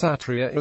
Sattriya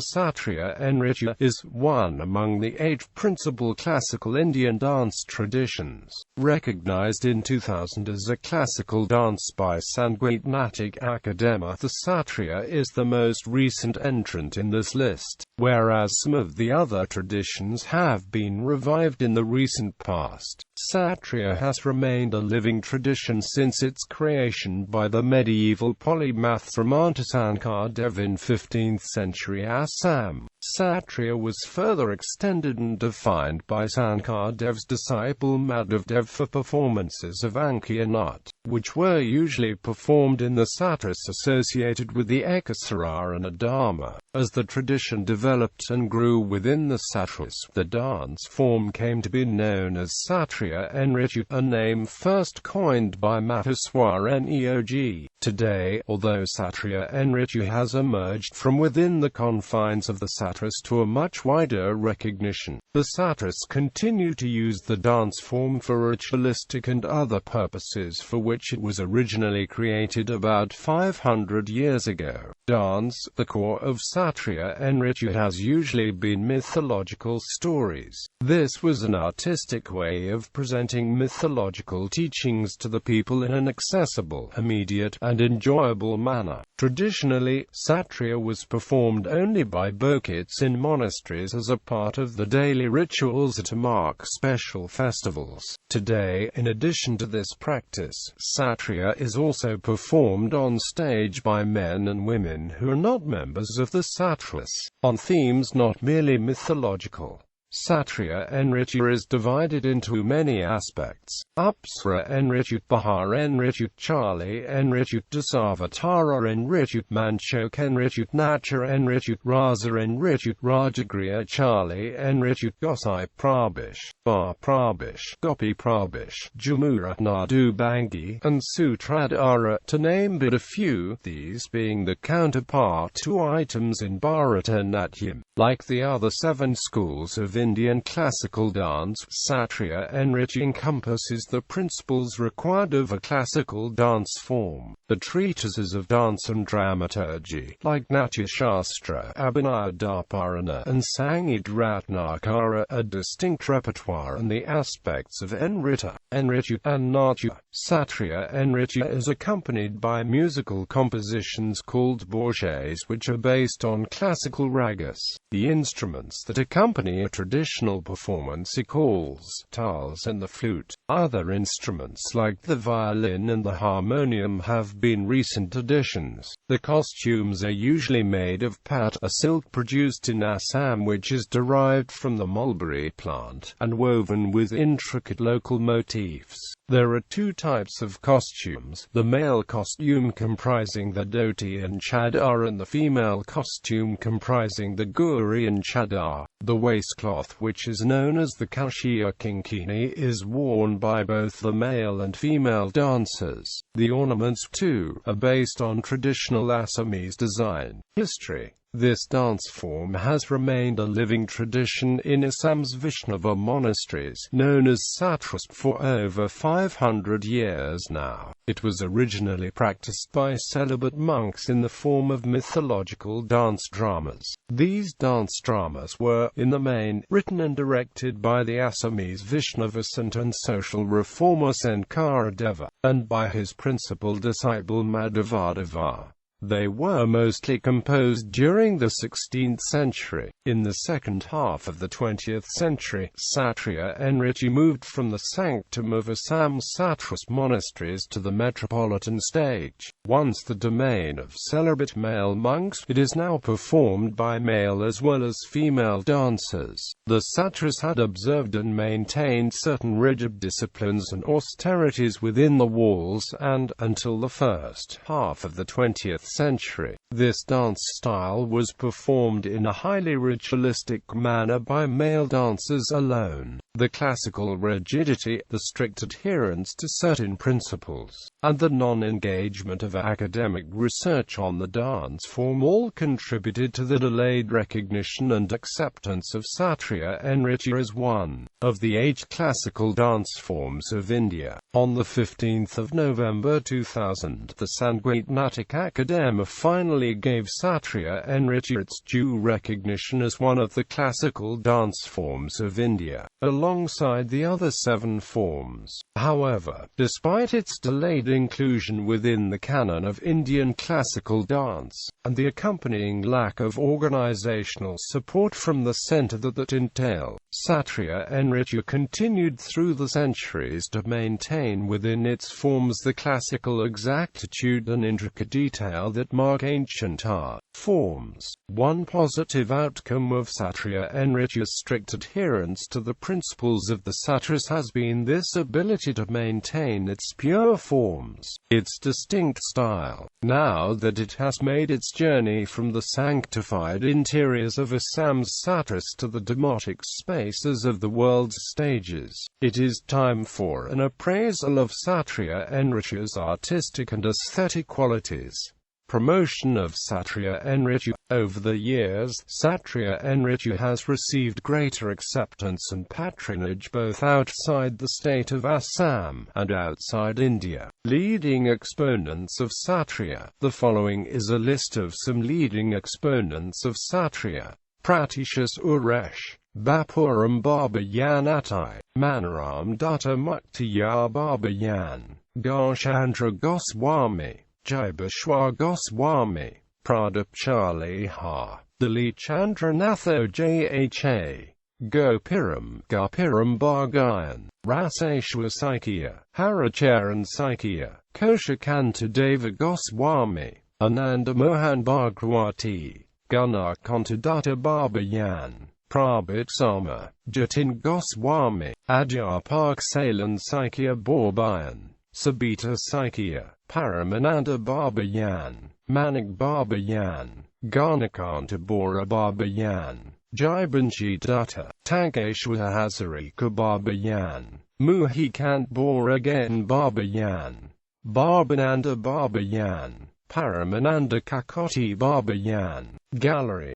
Nritya is one among the 8 principal classical Indian dance traditions, recognized in 2000 as a classical dance by Sangeet Natak Akademi. The Sattriya is the most recent entrant in this list, whereas some of the other traditions have been revived in the recent past. Sattriya has remained a living tradition since its creation by the medieval polymath Srimanta Sankardev in 15th century Assam. Sattriya was further extended and defined by Sankardev's disciple Madhavdev for performances of Ankia Naat, which were usually performed in the sattras associated with the Ekasarana dharma. As the tradition developed and grew within the sattras, the dance form came to be known as Sattriya Nritya, a name first coined by Madhavdev Neog. Today, although Sattriya Nritya has emerged from within the confines of the sattras to a much wider recognition, the sattras continue to use the dance form for ritualistic and other purposes for which it was originally created about 500 years ago. Dance, the core of Sattriya Nritya, has usually been mythological stories. This was an artistic way of presenting mythological teachings to the people in an accessible, immediate, and enjoyable manner. Traditionally, Sattriya was performed only by bokits in monasteries as a part of the daily rituals to mark special festivals. Today, in addition to this practice, Sattriya is also performed on stage by men and women who are not members of the sattras, on themes not merely mythological. Sattriya Nritya is divided into many aspects: Apsara Nritya, Bahar Nritya, Charli Nritya, Dasavatara Nritya, Manchok Nritya, Nachar Nritya, Rasa Nritya, Rajagriya Charli Nritya, Gosai Prabish, Bar Prabish, Gopi Prabish, Jamura Nadu Bangi, and Sutradhara, to name but a few, these being the counterpart to items in Bharatanatyam. Like the other 7 schools of Indian classical dance, Sattriya Nritya encompasses the principles required of a classical dance form. The treatises of dance and dramaturgy, like Natya Shastra, Abhinaya Dharparana, and Sangeet Ratnakara, a distinct repertoire, and the aspects of Nritya, and Natya. Sattriya Nritya is accompanied by musical compositions called bourgeois, which are based on classical ragas. The instruments that accompany a traditional performance are calls, tals, and the flute. Other instruments like the violin and the harmonium have been recent additions. The costumes are usually made of pat, a silk produced in Assam which is derived from the mulberry plant, and woven with intricate local motifs. There are 2 types of costumes: the male costume comprising the dhoti and chadar, and the female costume comprising the guri and chadar. The waistcloth, which is known as the kashiya kinkini, is worn by both the male and female dancers. The ornaments, too, are based on traditional Assamese design. History. This dance form has remained a living tradition in Assam's Vaishnava monasteries, known as sattras, for over 500 years now. It was originally practiced by celibate monks in the form of mythological dance dramas. These dance dramas were, in the main, written and directed by the Assamese Vaishnava saint and social reformer Sankardev, and by his principal disciple Madhavdev. They were mostly composed during the 16th century. In the second half of the 20th century, Sattriya Nritya moved from the sanctum of Assam's sattras monasteries to the metropolitan stage. Once the domain of celibate male monks, it is now performed by male as well as female dancers. The sattras had observed and maintained certain rigid disciplines and austerities within the walls, and, until the first half of the 20th century, this dance style was performed in a highly ritualistic manner by male dancers alone. the classical rigidity, the strict adherence to certain principles, and the non-engagement of academic research on the dance form all contributed to the delayed recognition and acceptance of Sattriya Nritya as one of the 8 classical dance forms of India. On 15 November 2000, the Sangeet Natak Akademi finally gave Sattriya Nritya its due recognition as one of the classical dance forms of India, alongside the other 7 forms. However, despite its delayed inclusion within the canon of Indian classical dance, and the accompanying lack of organizational support from the centre that entailed, Sattriya Nritya continued through the centuries to maintain within its forms the classical exactitude and intricate detail that mark ancient art forms. One positive outcome of Sattriya Nritya's strict adherence to the principles of the sattras has been this ability to maintain its pure forms, its distinct style. Now that it has made its journey from the sanctified interiors of Assam.Sattriya to the demotic spaces of the world's stages, it is time for an appraisal of Sattriya Nritya's artistic and aesthetic qualities. Promotion of Sattriya Nritya. Over the years, Sattriya Nritya has received greater acceptance and patronage both outside the state of Assam and outside India. Leading exponents of Sattriya. The following is a list of some leading exponents of Sattriya. Pratishas Uresh, Bapuram Babayan Attai, Manoram Datta Muktiyar Babayan, Garshandra Goswami, Jaibashwar Goswami, Pradip Charliha, Dalit Chandranatho Jha, Gopiram Bagayan, Raseshwar Sikya, Haricharan Sikya, Koshikanta Deva Goswami, Ananda Mohan Bhagwati, Gunakanta Datta Babayan, Prabhat Sama, Jatin Goswami, Adyarpak Salan Sikya Borbayan, Sabita Sikya, Paramananda Babayan, Manik Babayan, Ganakanta Bora Babayan, Jaibanji Dutta, Tageshwar Hazarika Babayan, Muhikant Boragan Babayan, Barbananda Babayan, Paramananda Kakoti Babayan. Gallery